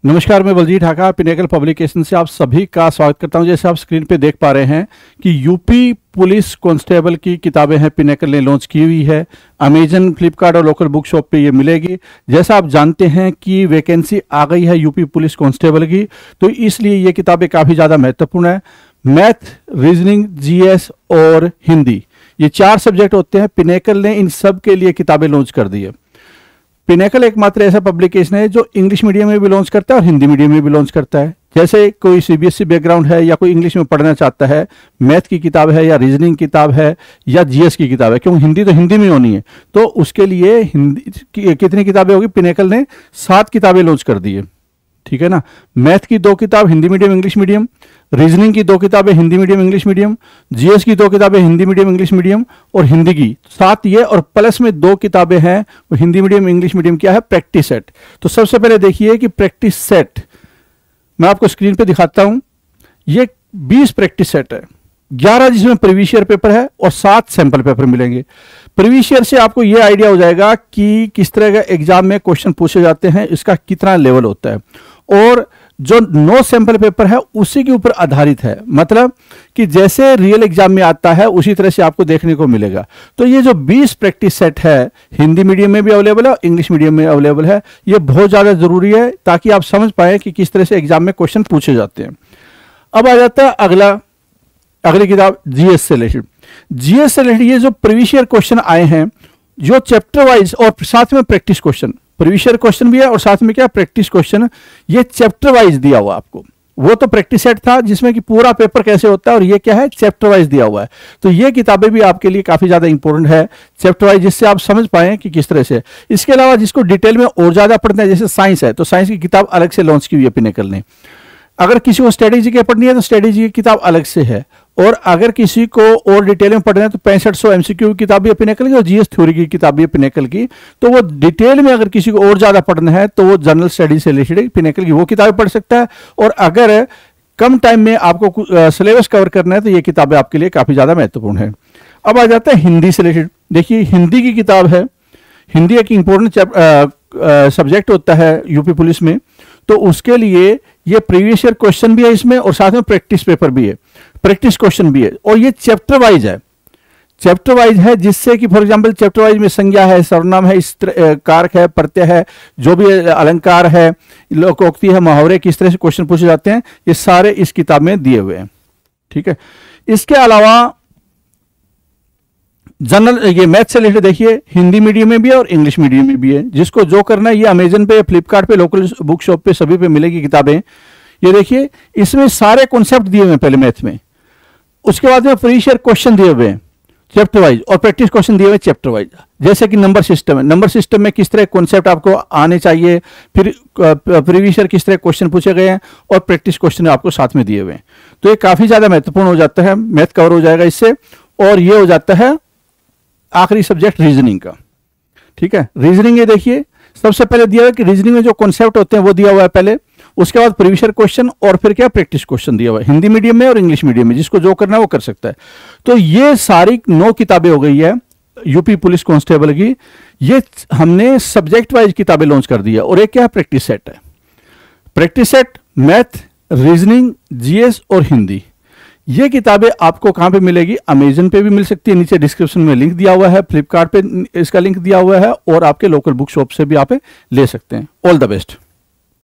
नमस्कार, मैं Baljeet Dhaka pinnacle publication से आप सभी का स्वागत करता हूं। जैसे आप स्क्रीन पे देख पा रहे हैं कि यूपी पुलिस कांस्टेबल की किताबें हैं, पिनेकल ने लॉन्च की हुई है। अमेजन, फ्लिपकार्ट और लोकल बुक शॉप पे ये मिलेगी। जैसा आप जानते हैं कि वैकेंसी आ गई है यूपी पुलिस कांस्टेबल की, तो इसलिए ये किताबें काफ़ी ज़्यादा महत्वपूर्ण है। मैथ, रीजनिंग, जीएस और हिंदी, ये 4 सब्जेक्ट होते हैं। पिनेकल ने इन सब के लिए किताबें लॉन्च कर दी है। पिनेकल एकमात्र ऐसा पब्लिकेशन है जो इंग्लिश मीडियम में भी लॉन्च करता है और हिंदी मीडियम में भी लॉन्च करता है। जैसे कोई सीबीएसई बैकग्राउंड है या कोई इंग्लिश में पढ़ना चाहता है, मैथ की किताब है या रीजनिंग किताब है या जीएस की किताब है, क्योंकि हिंदी तो हिंदी में होनी है, तो उसके लिए हिंदी की कितनी किताबें होगी? पिनेकल ने 7 किताबें लॉन्च कर दी है, ठीक है ना। मैथ की 2 किताब Hindi medium English medium, reasoning की 2 किताबें Hindi medium English medium, GS की 2 किताबें हिंदी मीडियम इंग्लिश मीडियम और हिंदी की 7 ये, और प्लस में 2 किताबें हैं वो हिंदी मीडियम इंग्लिश मीडियम। क्या है? Practice set. तो सबसे पहले देखिए कि प्रैक्टिस सेट मैं आपको स्क्रीन पे दिखाता हूं। ये 20 प्रैक्टिस सेट है, 11 जिसमें प्रीवियस ईयर पेपर है और 7 सैंपल पेपर मिलेंगे। प्रीवियस ईयर से आपको यह आइडिया हो जाएगा कि किस तरह का एग्जाम में क्वेश्चन पूछे जाते हैं, इसका कितना लेवल होता है, और जो 9 सैंपल पेपर है उसी के ऊपर आधारित है। मतलब कि जैसे रियल एग्जाम में आता है उसी तरह से आपको देखने को मिलेगा। तो ये जो 20 प्रैक्टिस सेट है हिंदी मीडियम में भी अवेलेबल है, इंग्लिश मीडियम में अवेलेबल है। ये बहुत ज़्यादा ज़रूरी है ताकि आप समझ पाए कि किस तरह से एग्जाम में क्वेश्चन पूछे जाते हैं। अब आ जाता है अगली किताब जीएस से रिलेटेड। जीएस से रिलेटेड ये जो प्रीवियस ईयर क्वेश्चन आए हैं, जो चैप्टर वाइज और साथ में practice question, previous year question भी है और साथ में क्या प्रैक्टिस क्वेश्चन, ये चैप्टर वाइज दिया हुआ आपको। वो तो प्रैक्टिस सेट था जिसमें कि पूरा पेपर कैसे होता है, और ये क्या है? चैप्टर वाइज दिया हुआ है। तो ये किताबें भी आपके लिए काफी ज्यादा इंपॉर्टेंट है चैप्टर वाइज, जिससे आप समझ पाएं कि किस तरह से। इसके अलावा जिसको डिटेल में और ज्यादा पढ़ना है, जैसे साइंस है, तो साइंस की किताब अलग से लॉन्च की हुई है पिनेकल ने। अगर किसी को स्ट्रेटेजी की पढ़नी है तो स्ट्रेटेजी की किताब अलग से है, और अगर किसी को और डिटेल में पढ़ना है तो 6500 एमसीक्यू की किताब भी है पिनेकल की, और जीएस थ्योरी की किताब भी है पिनेकल की। तो वो डिटेल में अगर किसी को और ज्यादा पढ़ना है तो वो जनरल स्टडीज से रिलेटेड पिनेकल की वो किताबें पढ़ सकता है। और अगर कम टाइम में आपको सिलेबस कवर करना है तो ये किताबें आपके लिए काफी ज्यादा महत्वपूर्ण है। अब आ जाता है हिंदी से रिलेटेड। देखिए, हिंदी की किताब है। हिंदी एक इंपॉर्टेंट सब्जेक्ट होता है यूपी पुलिस में, तो उसके लिए ये प्रीवियस ईयर क्वेश्चन भी है इसमें और साथ में प्रैक्टिस पेपर भी है, प्रैक्टिस क्वेश्चन भी है, और ये चैप्टर वाइज है। चैप्टर वाइज है जिससे कि फॉर एग्जांपल चैप्टर वाइज में संज्ञा है, सर्वनाम है, कारक है, प्रत्यय है, जो भी अलंकार है, लोकोक्ति है, मुहावरे, किस तरह से क्वेश्चन पूछे जाते हैं, ये सारे इस किताब में दिए हुए हैं, ठीक है। इसके अलावा जनरल ये मैथ से रिलेटेड देखिए, हिंदी मीडियम में भी है और इंग्लिश मीडियम में भी है। जिसको जो करना है ये अमेजन पे, फ्लिपकार्ट पे, लोकल बुक शॉप पे, सभी पे मिलेगी किताबें। ये देखिए, इसमें सारे कॉन्सेप्ट दिए हुए हैं पहले मैथ में, उसके बाद में प्रीवियस ईयर क्वेश्चन दिए हुए हैं चैप्टर वाइज, और प्रैक्टिस क्वेश्चन दिए हुए चैप्टर वाइज। जैसे कि नंबर सिस्टम है, नंबर सिस्टम में किस तरह कॉन्सेप्ट आपको आने चाहिए, फिर प्रीवियस ईयर किस तरह क्वेश्चन पूछे गए हैं, और प्रैक्टिस क्वेश्चन आपको साथ में दिए हुए हैं। तो ये काफी ज्यादा महत्वपूर्ण हो जाता है, मैथ कवर हो जाएगा इससे। और ये हो जाता है आखिरी सब्जेक्ट रीजनिंग का, ठीक है। रीजनिंग ये देखिए, सबसे पहले दिया हुआ है कि रीजनिंग में जो कॉन्सेप्ट होते हैं वो दिया हुआ है पहले, उसके बाद प्रीवियस ईयर क्वेश्चन, और फिर क्या प्रैक्टिस क्वेश्चन दिया हुआ है हिंदी मीडियम में और इंग्लिश मीडियम में। जिसको जो करना है वो कर सकता है। तो ये सारी 9 किताबें हो गई है यूपी पुलिस कांस्टेबल की। ये हमने सब्जेक्ट वाइज किताबें लॉन्च कर दी है, और एक क्या है? प्रैक्टिस सेट है। Practice set, math, reasoning, GS और हिंदी। ये किताबें आपको कहां पे मिलेगी? अमेजन पे भी मिल सकती है, नीचे डिस्क्रिप्शन में लिंक दिया हुआ है, फ्लिपकार्ट पे इसका लिंक दिया हुआ है, और आपके लोकल बुक शॉप से भी आप ले सकते हैं। All the best.